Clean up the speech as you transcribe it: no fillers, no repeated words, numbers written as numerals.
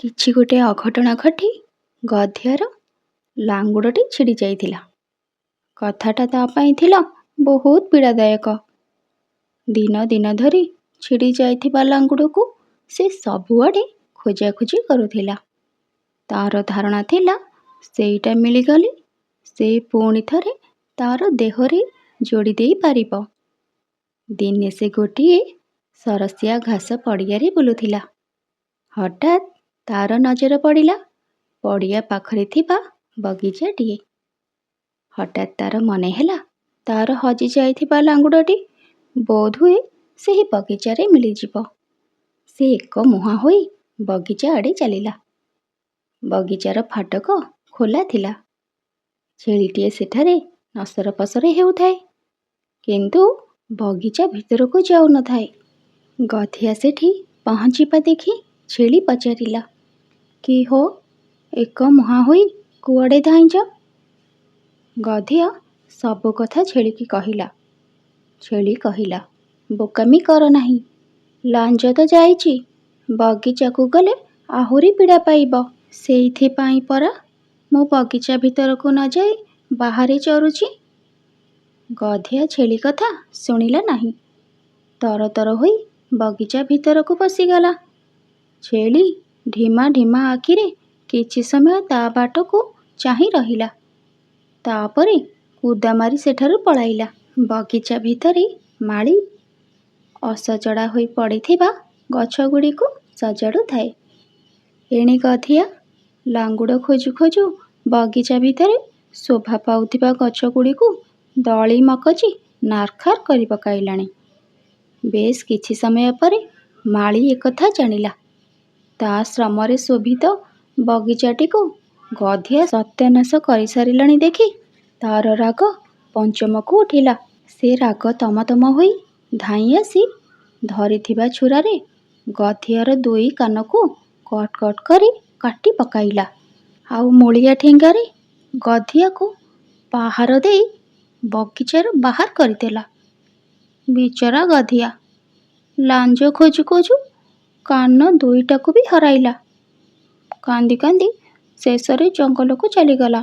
କିଛି ଗୋଟେ ଅଘଟଣ ଘଟି ଗଧିଆର ଲାଙ୍ଗୁଡ଼ଟି ଛିଡ଼ି ଯାଇଥିଲା। କଥାଟା ତା ପାଇଁ ଥିଲା ବହୁତ ପୀଡ଼ାଦାୟକ। ଦିନ ଧରି ଛିଡ଼ି ଯାଇଥିବା ଲାଙ୍ଗୁଡ଼କୁ ସେ ସବୁଆଡ଼େ ଖୋଜାଖୋଜି କରୁଥିଲା। ତାର ଧାରଣା ଥିଲା ସେଇଟା ମିଳିଗଲେ ସେ ପୁଣି ଥରେ ତାର ଦେହରେ ଯୋଡ଼ି ଦେଇପାରିବ। ଦିନେ ସେ ଗୋଟିଏ ସରସିଆ ଘାସ ପଡ଼ିଆରେ ବୁଲୁଥିଲା। ହଠାତ୍ ତାର ନଜର ପଡ଼ିଲା ପଡ଼ିଆ ପାଖରେ ଥିବା ବଗିଚାଟିଏ। ହଠାତ୍ ତାର ମନେ ହେଲା ତାର ହଜି ଯାଇଥିବା ଲାଙ୍ଗୁଡ଼ଟି ବୋଧହୁଏ ସେହି ବଗିଚାରେ ମିଳିଯିବ। ସେ ଏକ ମୁହାଁ ହୋଇ ବଗିଚା ଆଡ଼େ ଚାଲିଲା। ବଗିଚାର ଫାଟକ ଖୋଲା ଥିଲା। ଛେଳିଟିଏ ସେଠାରେ ନସର ପସର ହେଉଥାଏ, କିନ୍ତୁ ବଗିଚା ଭିତରକୁ ଯାଉନଥାଏ। ଗଧିଆ ସେଠି ପହଞ୍ଚିବା ଦେଖି ଛେଳି ପଚାରିଲା, "କି ହୋ, ଏକ ମୁହାଁ ହୋଇ କୁଆଡ଼େ ଧାଇଁଛ?" ଗଧିଆ ସବୁ କଥା ଛେଳିକି କହିଲା। ଛେଳି କହିଲା, "ବୋକାମି କର ନାହିଁ। ଲାଞ୍ଜ ତ ଯାଇଛି, ବଗିଚାକୁ ଗଲେ ଆହୁରି ପୀଡ଼ା ପାଇବ। ସେଇଥିପାଇଁ ପରା ମୁଁ ବଗିଚା ଭିତରକୁ ନ ଯାଇ ବାହାରେ ଚରୁଛି।" ଗଧିଆ ଛେଳି କଥା ଶୁଣିଲା ନାହିଁ। ତରତର ହୋଇ ବଗିଚା ଭିତରକୁ ପଶିଗଲା। ଛେଳି ଢିମା ଢିମା ଆଖିରେ କିଛି ସମୟ ତା ବାଟକୁ ଚାହିଁ ରହିଲା। ତାପରେ କୁଦା ମାରି ସେଠାରୁ ପଳାଇଲା। ବଗିଚା ଭିତରେ ମାଳି ଅସଜଡ଼ା ହୋଇ ପଡ଼ିଥିବା ଗଛଗୁଡ଼ିକୁ ସଜାଡ଼ୁଥାଏ। ଏଣେ ଗଧିଆ ଲାଙ୍ଗୁଡ଼ ଖୋଜୁ ଖୋଜୁ ବଗିଚା ଭିତରେ ଶୋଭା ପାଉଥିବା ଗଛଗୁଡ଼ିକୁ ଦଳି ମକଚି ନାର୍ଖାର କରି ପକାଇଲାଣି। ବେଶ କିଛି ସମୟ ପରେ ମାଳି ଏକଥା ଜାଣିଲା। ତା ଶ୍ରମରେ ଶୋଭିତ ବଗିଚାଟିକୁ ଗଧିଆ ସତ୍ୟାନାଶ କରିସାରିଲାଣି ଦେଖି ତାର ରାଗ ପଞ୍ଚମକୁ ଉଠିଲା। ସେ ରାଗ ତମତମ ହୋଇ ଧାଇଁ ଆସି ଧରିଥିବା ଛୁରାରେ ଗଧିଆର ଦୁଇ କାନକୁ କଟ୍ କଟ୍ କରି କାଟି ପକାଇଲା। ଆଉ ମୂଳିଆ ଠେଙ୍ଗାରେ ଗଧିଆକୁ ପାହାର ଦେଇ ବଗିଚାରୁ ବାହାର କରିଦେଲା। ବିଚରା ଗଧିଆ ଲାଞ୍ଜ ଖୋଜୁ ଖୋଜୁ କାନ ଦୁଇଟାକୁ ବି ହରାଇଲା। କାନ୍ଦି କାନ୍ଦି ଶେଷରେ ଜଙ୍ଗଲକୁ ଚାଲିଗଲା।